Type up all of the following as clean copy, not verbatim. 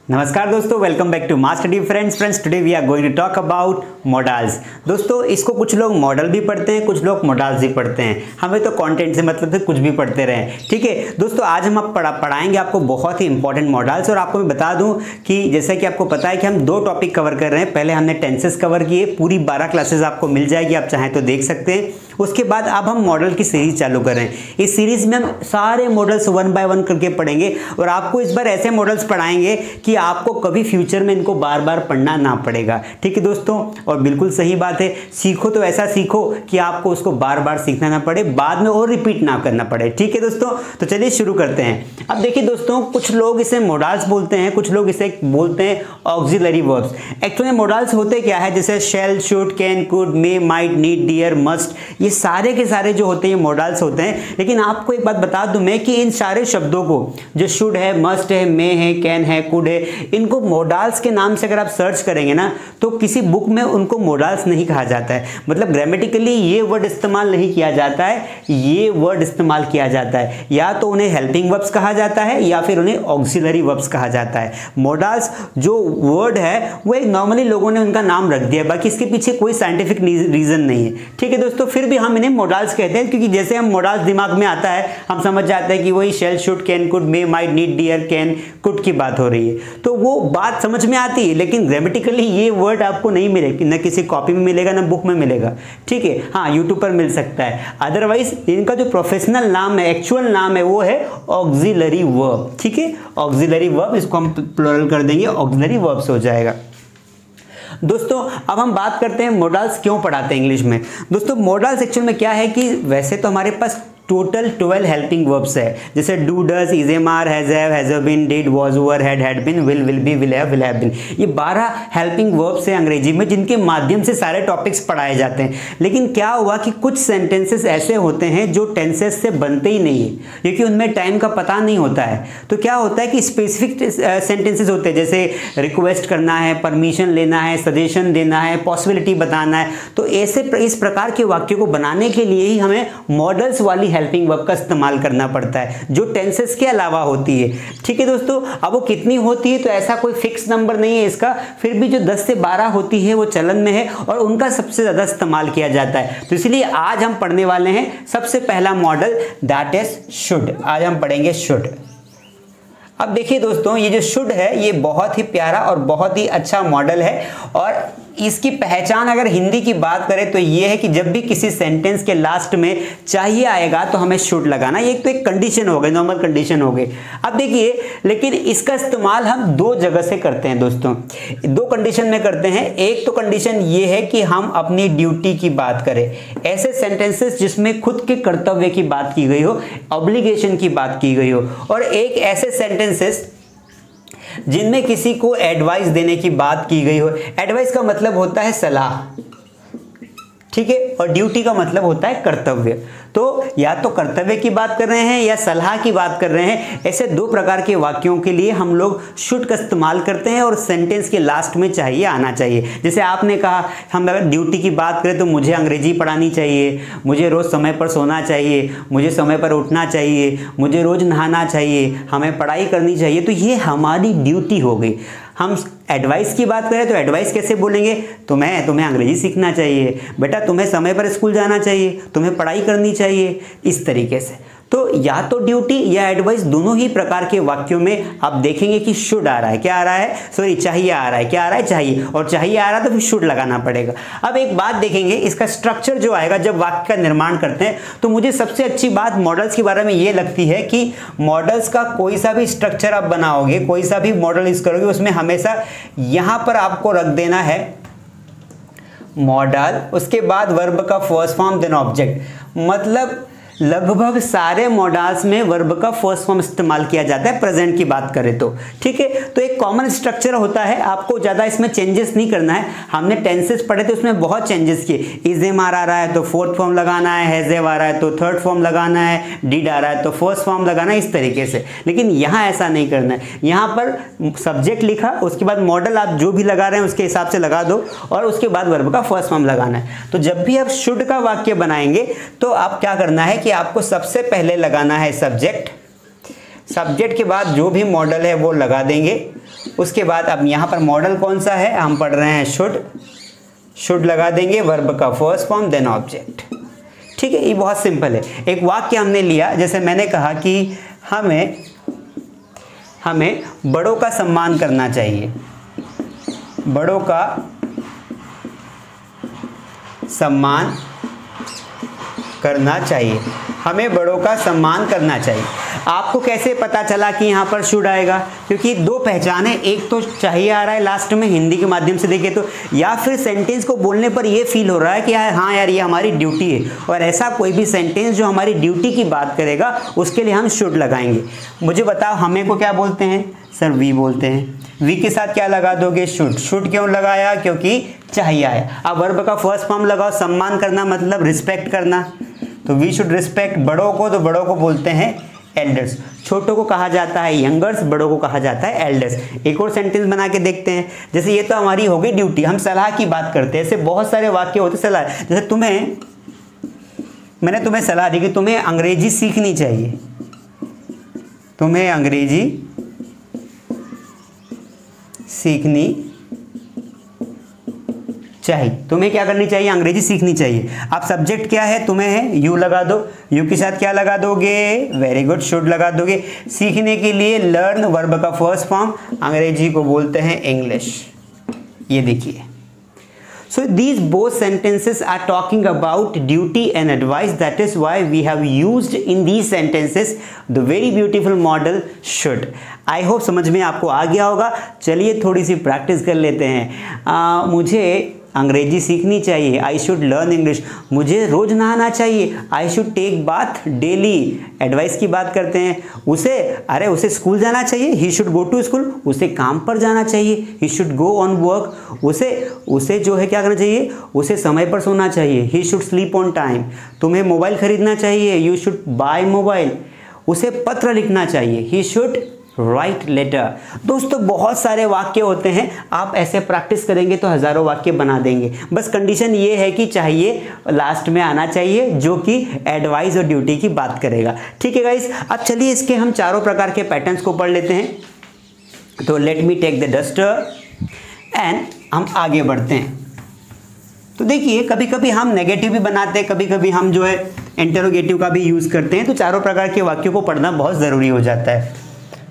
नमस्कार दोस्तों, welcome back to mass study friends. Today we are going to talk about modals. दोस्तों, इसको कुछ लोग मॉडल भी पढ़ते हैं, कुछ लोग मॉडल्स भी पढ़ते हैं। हमें तो कंटेंट से मतलब है, कुछ भी पढ़ते रहें। ठीक है दोस्तों, आज हम पढ़ाएंगे आपको बहुत ही इंपॉर्टेंट मॉडल्स। और आपको मैं बता दूं कि जैसा कि आपको पता है कि हम दो टॉपिक कवर कर रहे हैं। पहले हमने टेंसेस कवर किए, पूरी 12 क्लासेस आपको मिल जाएगी, आप चाहें तो देख सकते हैं। उसके बाद अब हम मॉडल की सीरीज चालू कर रहे हैं। इस सीरीज में हम सारे मॉडल्स वन बाय वन करके पढ़ेंगे और आपको इस बार ऐसे मॉडल्स पढ़ाएंगे कि आपको कभी फ्यूचर में इनको बार बार पढ़ना ना पड़ेगा। ठीक है दोस्तों, और बिल्कुल सही बात है, सीखो तो ऐसा सीखो कि आपको उसको बार बार सीखना ना पड़े, बाद में और रिपीट ना करना पड़े। ठीक है दोस्तों, तो चलिए शुरू करते हैं। अब देखिए दोस्तों, कुछ लोग इसे मॉडल्स बोलते हैं, कुछ लोग इसे बोलते हैं ऑक्सिलरी वर्ब्स। एक्चुअली मॉडल्स होते क्या है, जैसे shall, should, can, could, may, might, need, dare, must, ये सारे के सारे जो होते हैं मॉडल्स होते हैं। लेकिन आपको एक बात बता दूं मैं कि इन सारे शब्दों को, जो शुड है, मस्ट है, मे है, कैन है, कुड है, इनको मॉडल्स के नाम से अगर आप सर्च करेंगे ना, तो किसी बुक में उनको मॉडल्स नहीं कहा जाता है। मतलब ग्रामेटिकली ये वर्ड इस्तेमाल नहीं किया जाता है, ये वर्ड इस्तेमाल किया जाता है। या तो उन्हें हेल्पिंग वर्ब्स कहा जाता है या फिर उन्हें ऑक्सिलरी वर्ब्स कहा जाता है। मॉडल्स जो वर्ड है वो एक नॉर्मली लोगों ने उनका नाम रख दिया, बाकी इसके पीछे कोई साइंटिफिक रीजन नहीं है। ठीक है दोस्तों, फिर भी हम इन्हें मॉडल्स कहते हैं, क्योंकि जैसे हम मॉडल्स दिमाग में आता है हम समझ जाते हैं कि वही shall, should, can, could, may, might, need, dare, can, could की बात हो रही है। तो वो बात समझ में आती है, लेकिन ग्रामेटिकली ये वर्ड आपको नहीं मिलेगा, न किसी कॉपी में मिलेगा ना बुक में मिलेगा। ठीक है, हाँ यूट्यूब पर मिल सकता है। अदरवाइज इनका जो प्रोफेशनल नाम है, एक्चुअल नाम है, वो है ऑक्सिलरी वर्ब। ठीक है, ऑक्सिलरी वर्ब, इसको हम प्लुरल कर देंगे, ऑक्सिलरी वर्ब्स हो जाएगा। दोस्तों अब हम बात करते हैं मॉडल्स क्यों पढ़ाते हैं इंग्लिश में। दोस्तों मॉडल्स एक्चुअल में क्या है कि वैसे तो हमारे पास टोटल 12 हेल्पिंग वर्ब्स है, जैसे do, does, is, am, are, has been, did, was, were, had been, will be, will have been. ये 12 हेल्पिंग वर्ब्स है अंग्रेजी में, जिनके माध्यम से सारे टॉपिक्स पढ़ाए जाते हैं। लेकिन क्या हुआ कि कुछ सेंटेंसेस ऐसे होते हैं जो टेंसेस से बनते ही नहीं है, क्योंकि उनमें टाइम का पता नहीं होता है। तो क्या होता है कि स्पेसिफिक सेंटेंसेस होते हैं, जैसे रिक्वेस्ट करना है, परमिशन लेना है, सजेशन देना है, पॉसिबिलिटी बताना है। तो ऐसे इस प्रकार के वाक्यों को बनाने के लिए ही हमें मॉडल्स वाली हेल्पिंग वर्ब का इस्तेमाल करना पड़ता है, जो टेंसेस के अलावा होती है। ठीक है दोस्तों, अब वो कितनी होती है तो ऐसा कोई फिक्स नंबर नहीं है इसका, फिर भी जो 10 से 12 होती है वो चलन में है और उनका सबसे ज्यादा इस्तेमाल किया जाता है। तो इसलिए आज हम पढ़ने वाले हैं सबसे पहला मॉडल, दैट इज शुड। आज हम पढ़ेंगे शुड। अब देखिए दोस्तों, ये जो शुड है ये बहुत ही प्यारा और बहुत ही अच्छा मॉडल है, और इसकी पहचान अगर हिंदी की बात करें तो ये है कि जब भी किसी सेंटेंस के लास्ट में चाहिए आएगा तो हमें शुड लगाना। ये तो एक कंडीशन हो गई, नॉर्मल कंडीशन हो गई। अब देखिए, लेकिन इसका इस्तेमाल हम दो जगह से करते हैं दोस्तों, दो कंडीशन में करते हैं। एक तो कंडीशन ये है कि हम अपनी ड्यूटी की बात करें, ऐसे सेंटेंसेस जिसमें खुद के कर्तव्य की बात की गई हो, ऑब्लिगेशन की बात की गई हो, और एक ऐसे सेंटेंसेस जिनमें किसी को एडवाइस देने की बात की गई हो। एडवाइस का मतलब होता है सलाह, ठीक है, और ड्यूटी का मतलब होता है कर्तव्य। तो या तो कर्तव्य की बात कर रहे हैं या सलाह की बात कर रहे हैं। ऐसे दो प्रकार के वाक्यों के लिए हम लोग शुड का इस्तेमाल करते हैं, और सेंटेंस के लास्ट में चाहिए आना चाहिए। जैसे आपने कहा, हम अगर ड्यूटी की बात करें तो मुझे अंग्रेजी पढ़ानी चाहिए, मुझे रोज़ समय पर सोना चाहिए, मुझे समय पर उठना चाहिए, मुझे रोज़ नहाना चाहिए, हमें पढ़ाई करनी चाहिए। तो ये हमारी ड्यूटी हो गई। हम एडवाइस की बात करें तो एडवाइस कैसे बोलेंगे, तुम्हें अंग्रेजी सीखना चाहिए, बेटा तुम्हें समय पर स्कूल जाना चाहिए, तुम्हें पढ़ाई करनी चाहिए, इस तरीके से। तो या तो ड्यूटी या एडवाइस, दोनों ही प्रकार के वाक्यों में आप देखेंगे कि शुड आ रहा है। क्या आ रहा है, सॉरी चाहिए आ रहा है। क्या आ रहा है, चाहिए, और चाहिए आ रहा है तो फिर शुड लगाना पड़ेगा। अब एक बात देखेंगे, इसका स्ट्रक्चर जो आएगा जब वाक्य का निर्माण करते हैं, तो मुझे सबसे अच्छी बात मॉडल्स के बारे में ये लगती है कि मॉडल्स का कोई सा भी स्ट्रक्चर आप बनाओगे, कोई सा भी मॉडल यूज करोगे, उसमें हमेशा यहां पर आपको रख देना है मॉडल, उसके बाद वर्ब का फर्स्ट फॉर्म देन ऑब्जेक्ट। मतलब लगभग सारे मॉडल्स में वर्ब का फर्स्ट फॉर्म इस्तेमाल किया जाता है, प्रेजेंट की बात करें तो। ठीक है, तो एक कॉमन स्ट्रक्चर होता है, आपको ज़्यादा इसमें चेंजेस नहीं करना है। हमने टेंसेस पढ़े थे, उसमें बहुत चेंजेस किए। इज, एम, आर आ रहा है तो फोर्थ फॉर्म लगाना है, हैज, हैव आ रहा है तो थर्ड फॉर्म लगाना है, डिड आ रहा है तो फर्स्ट फॉर्म लगाना है, इस तरीके से। लेकिन यहाँ ऐसा नहीं करना है। यहाँ पर सब्जेक्ट लिखा, उसके बाद मॉडल आप जो भी लगा रहे हैं उसके हिसाब से लगा दो, और उसके बाद वर्ब का फर्स्ट फॉर्म लगाना है। तो जब भी आप शुड का वाक्य बनाएंगे तो आप क्या करना है कि आपको सबसे पहले लगाना है सब्जेक्ट, सब्जेक्ट के बाद जो भी मॉडल है वो लगा देंगे। उसके बाद अब यहाँ पर मॉडल कौन सा है, हम पढ़ रहे हैं शुड लगा देंगे, वर्ब का फर्स्ट फॉर्म देन ऑब्जेक्ट। ठीक है, ये बहुत सिंपल है। एक वाक्य हमने लिया, जैसे मैंने कहा कि हमें बड़ों का सम्मान करना चाहिए, बड़ों का सम्मान करना चाहिए, हमें बड़ों का सम्मान करना चाहिए। आपको कैसे पता चला कि यहाँ पर शुड आएगा? क्योंकि दो पहचाने, एक तो चाहिए आ रहा है लास्ट में हिंदी के माध्यम से देखे तो, या फिर सेंटेंस को बोलने पर ये फील हो रहा है कि हाँ यार ये हमारी ड्यूटी है, और ऐसा कोई भी सेंटेंस जो हमारी ड्यूटी की बात करेगा उसके लिए हम शुड लगाएंगे। मुझे बताओ हमें को क्या बोलते हैं? सर वी बोलते हैं। वी के साथ क्या लगा दोगे? शुड क्यों लगाया? क्योंकि चाहिए आया। अब वर्ब का फर्स्ट फॉर्म लगाओ, सम्मान करना मतलब रिस्पेक्ट करना, तो वी शुड रिस्पेक्ट बड़ों को, तो बड़ों को बोलते हैं एल्डर्स। छोटों को कहा जाता है यंगर्स, बड़ों को कहा जाता है एल्डर्स। एक और सेंटेंस बना के देखते हैं। जैसे ये तो हमारी हो गई ड्यूटी, हम सलाह की बात करते हैं, ऐसे बहुत सारे वाक्य होते सलाह। जैसे मैंने तुम्हें सलाह दी कि तुम्हें अंग्रेजी सीखनी चाहिए, तुम्हें अंग्रेजी सीखनी चाहिए, तुम्हें क्या करनी चाहिए? अंग्रेजी सीखनी चाहिए। अब सब्जेक्ट क्या है? तुम्हें है, यू लगा दो, यू के साथ क्या लगा दोगे? वेरी गुड, शुड लगा दोगे। सीखने के लिए लर्न, वर्ब का फर्स्ट फॉर्म, अंग्रेजी को बोलते हैं इंग्लिश। ये देखिए, so these both sentences are talking about duty and advice. That is why we have used in these sentences the very beautiful model should. I hope समझ में आपको आ गया होगा। चलिए थोड़ी सी प्रैक्टिस कर लेते हैं। मुझे अंग्रेजी सीखनी चाहिए, आई शुड लर्न इंग्लिश। मुझे रोज नहाना चाहिए, I should take bath daily. Advice की बात करते हैं। उसे स्कूल जाना चाहिए, he should go to school. उसे काम पर जाना चाहिए, he should go on work. उसे जो है क्या करना चाहिए? उसे समय पर सोना चाहिए, he should sleep on time. तुम्हें मोबाइल खरीदना चाहिए, यू शुड बाय मोबाइल। उसे पत्र लिखना चाहिए, ही शुड राइट लेटर। दोस्तों बहुत सारे वाक्य होते हैं, आप ऐसे प्रैक्टिस करेंगे तो हजारों वाक्य बना देंगे। बस कंडीशन ये है कि चाहिए लास्ट में आना चाहिए, जो कि एडवाइस और ड्यूटी की बात करेगा। ठीक है गाइस, अब चलिए इसके हम चारों प्रकार के पैटर्न्स को पढ़ लेते हैं। तो let me take the duster and हम आगे बढ़ते हैं। तो देखिए कभी कभी हम नेगेटिव भी बनाते हैं, कभी कभी हम जो है इंटरोगेटिव का भी यूज़ करते हैं। तो चारों प्रकार के वाक्यों को पढ़ना बहुत ज़रूरी हो जाता है।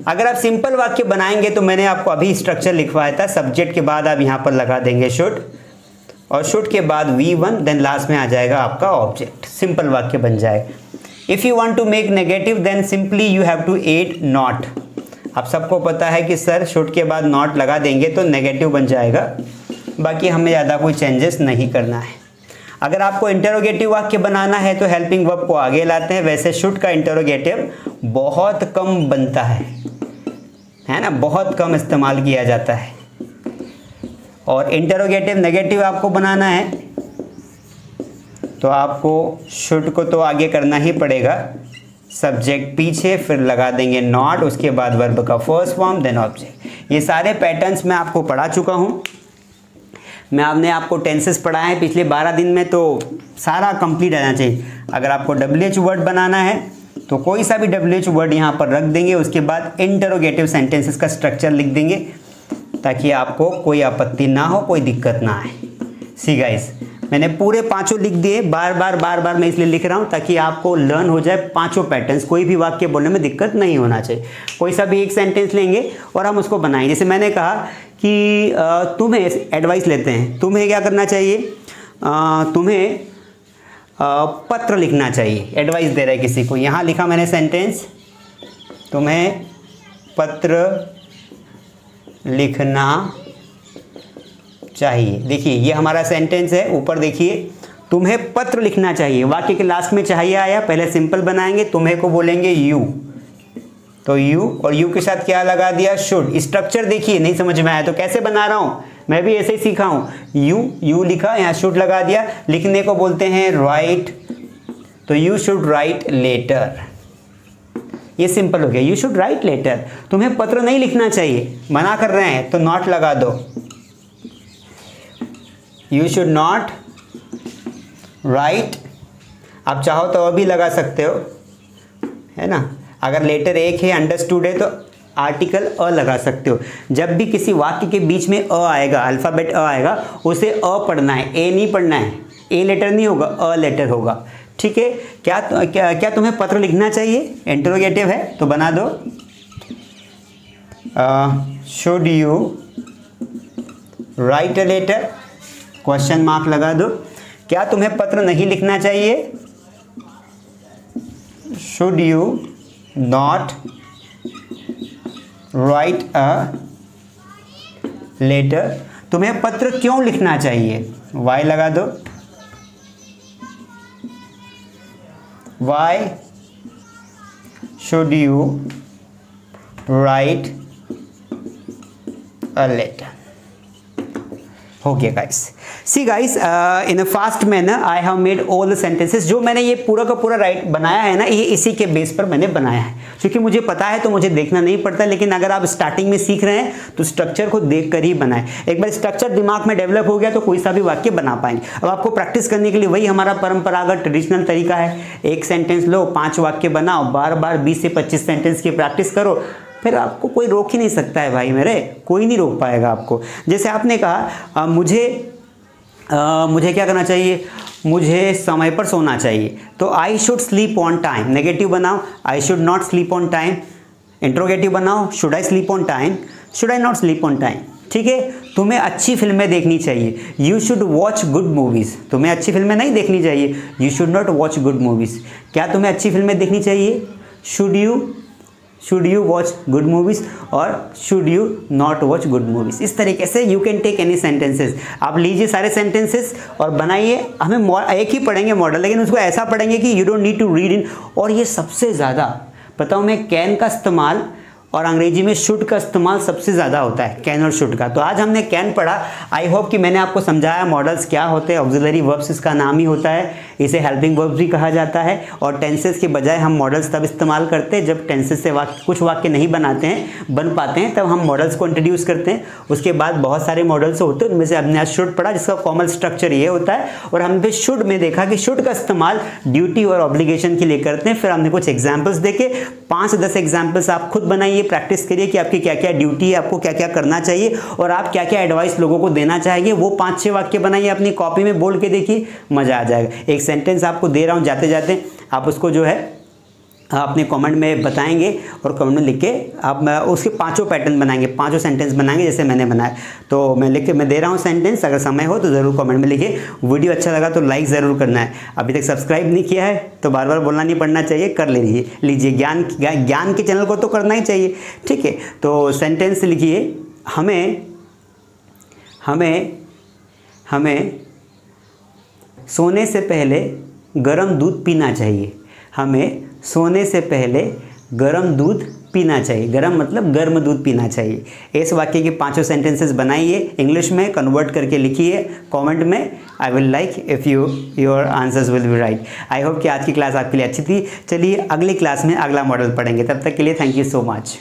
अगर आप सिंपल वाक्य बनाएंगे तो मैंने आपको अभी स्ट्रक्चर लिखवाया था, सब्जेक्ट के बाद आप यहाँ पर लगा देंगे शुड, और शुड के बाद V1, देन लास्ट में आ जाएगा आपका ऑब्जेक्ट। सिंपल वाक्य बन जाएगा। If you want to make negative then simply you have to add not. आप सबको पता है कि सर शुड के बाद नॉट लगा देंगे तो नेगेटिव बन जाएगा, बाकी हमें ज़्यादा कोई चेंजेस नहीं करना है। अगर आपको इंटरोगेटिव वाक्य बनाना है तो हेल्पिंग वर्ब को आगे लाते हैं। वैसे शुड का इंटरोगेटिव बहुत कम बनता है ना, बहुत कम इस्तेमाल किया जाता है। और इंटरोगेटिव नेगेटिव आपको बनाना है तो आपको शुड को तो आगे करना ही पड़ेगा, सब्जेक्ट पीछे, फिर लगा देंगे नॉट, उसके बाद वर्ब का फर्स्ट फॉर्म देन ऑब्जेक्ट। ये सारे पैटर्न्स मैं आपको पढ़ा चुका हूँ। मैंने आपको टेंसेस पढ़ाए हैं पिछले 12 दिन में, तो सारा कंप्लीट आना चाहिए। अगर आपको WH वर्ड बनाना है तो कोई सा भी WH वर्ड यहाँ पर रख देंगे, उसके बाद इंटरोगेटिव सेंटेंसेस का स्ट्रक्चर लिख देंगे ताकि आपको कोई आपत्ति ना हो, कोई दिक्कत ना आए। सी गाइस, मैंने पूरे 5 लिख दिए, बार बार मैं इसलिए लिख रहा हूँ ताकि आपको लर्न हो जाए 5 पैटर्न्स। कोई भी वाक्य बोलने में दिक्कत नहीं होना चाहिए। कोई सा भी एक सेंटेंस लेंगे और हम उसको बनाएंगे। जैसे मैंने कहा कि तुम्हें एडवाइस लेते हैं, तुम्हें क्या करना चाहिए? तुम्हें पत्र लिखना चाहिए। एडवाइस दे रहा है किसी को, यहाँ लिखा मैंने सेंटेंस, तुम्हें पत्र लिखना चाहिए। देखिए ये हमारा सेंटेंस है, ऊपर देखिए तुम्हें पत्र लिखना चाहिए। वाक्य के लास्ट में चाहिए आया, पहले सिंपल बनाएंगे, तुम्हें को बोलेंगे यू, तो यू, और यू के साथ क्या लगा दिया? शुड। स्ट्रक्चर देखिए, नहीं समझ में आया तो कैसे बना रहा हूँ, मैं भी ऐसे ही सीखा हूँ। यू लिखा, यहाँ शुड लगा दिया। लिखने को बोलते हैं राइट, तो यू शुड राइट लेटर। ये सिंपल हो गया, यू शुड राइट लेटर। तुम्हें पत्र नहीं लिखना चाहिए, मना कर रहे हैं तो नॉट लगा दो, यू शुड नॉट राइट। आप चाहो तो अभी लगा सकते हो, है ना। अगर लेटर एक है, अंडरस्टूड है, तो आर्टिकल अ लगा सकते हो। जब भी किसी वाक्य के बीच में अ आएगा, अल्फ़ाबेट अ आएगा, उसे अ पढ़ना है, ए नहीं पढ़ना है। ए लेटर नहीं होगा, अ लेटर होगा, ठीक है। क्या तुम्हें पत्र लिखना चाहिए? इंटरोगेटिव है तो बना दो, should you write a letter, question mark लगा दो। क्या तुम्हें पत्र नहीं लिखना चाहिए? Should you not write a letter, तुम्हें पत्र क्यों लिखना चाहिए? वाई लगा दो, why should you write a letter. हो गया guys. See guys, in a fast manner I have made all the sentences. जो मैंने ये पूरा का पूरा राइट बनाया है ना, ये इसी के बेस पर मैंने बनाया है, क्योंकि मुझे पता है तो मुझे देखना नहीं पड़ता। लेकिन अगर आप स्टार्टिंग में सीख रहे हैं तो स्ट्रक्चर को देख कर ही बनाएं। एक बार स्ट्रक्चर दिमाग में डेवलप हो गया तो कोई सा भी वाक्य बना पाएंगे। अब आपको प्रैक्टिस करने के लिए वही हमारा परंपरागत ट्रेडिशनल तरीका है, एक सेंटेंस लो, 5 वाक्य बनाओ, बार बार 20 से 25 सेंटेंस की प्रैक्टिस करो, फिर आपको कोई रोक ही नहीं सकता है भाई मेरे, कोई नहीं रोक पाएगा आपको। जैसे आपने कहा मुझे क्या करना चाहिए? मुझे समय पर सोना चाहिए, तो I should sleep on time. Negative बनाओ, I should not sleep on time. Interrogative बनाओ, should I sleep on time, should I not sleep on time, ठीक है। तुम्हें अच्छी फिल्में देखनी चाहिए, you should watch good movies. तुम्हें अच्छी फिल्में नहीं देखनी चाहिए, you should not watch good movies. क्या तुम्हें अच्छी फिल्में देखनी चाहिए? Should you watch good movies और should you not watch good movies. इस तरीके से you can take any sentences. आप लीजिए सारे सेंटेंसेस और बनाइए। हमें एक ही पढ़ेंगे मॉडल, लेकिन उसको ऐसा पढ़ेंगे कि you don't need to read in. और ये सबसे ज़्यादा बताऊँ मैं, कैन का इस्तेमाल और अंग्रेजी में शुड का इस्तेमाल सबसे ज़्यादा होता है, कैन और शुड का। तो आज हमने कैन पढ़ा। आई होप कि मैंने आपको समझाया मॉडल्स क्या होते हैं। ऑक्सिलरी वर्ब्स इसका नाम ही होता है, इसे हेल्पिंग वर्ब्स भी कहा जाता है। और टेंसेस के बजाय हम मॉडल्स तब इस्तेमाल करते हैं जब टेंसेस से कुछ वाक्य नहीं बन पाते हैं, तब हम मॉडल्स को इंट्रोड्यूस करते हैं। उसके बाद बहुत सारे मॉडल्स होते हैं, उनमें से हमने आज शुड पढ़ा, जिसका कॉमन स्ट्रक्चर ये होता है। और हमने शुड में देखा कि शुड का इस्तेमाल ड्यूटी और ऑब्लिगेशन के लिए करते हैं। फिर हमने कुछ एग्जाम्पल्स देखे, 5 से 10 एग्जाम्पल्स आप खुद बनाइए, प्रैक्टिस करिए कि आपकी क्या क्या ड्यूटी है, आपको क्या क्या करना चाहिए और आप क्या क्या एडवाइस लोगों को देना चाहेंगे। वो 5-6 वाक्य बनाइए, अपनी कॉपी में बोल के देखिए, मज़ा आ जाएगा। एक सेंटेंस आपको दे रहा हूँ, जाते जाते आप उसको जो है अपने कमेंट में बताएंगे और कमेंट में लिख के आप उसके 5 पैटर्न बनाएंगे, 5 सेंटेंस बनाएंगे जैसे मैंने बनाया। तो मैं लिख के मैं दे रहा हूँ सेंटेंस, अगर समय हो तो ज़रूर कमेंट में लिखिए। वीडियो अच्छा लगा तो लाइक ज़रूर करना है। अभी तक सब्सक्राइब नहीं किया है तो बार बार बोलना नहीं पड़ना चाहिए, कर लीजिए। ज्ञान के चैनल को तो करना ही चाहिए, ठीक है। तो सेंटेंस लिखिए, हमें सोने से पहले गर्म दूध पीना चाहिए। हमें सोने से पहले गर्म दूध पीना चाहिए। गर्म मतलब गर्म दूध पीना चाहिए। इस वाक्य के 5 सेंटेंसेस बनाइए, इंग्लिश में कन्वर्ट करके लिखिए कमेंट में। I will like if your answers will be right. I hope कि आज की क्लास आपके लिए अच्छी थी। चलिए अगली क्लास में अगला मॉडल पढ़ेंगे। तब तक के लिए थैंक यू सो मच।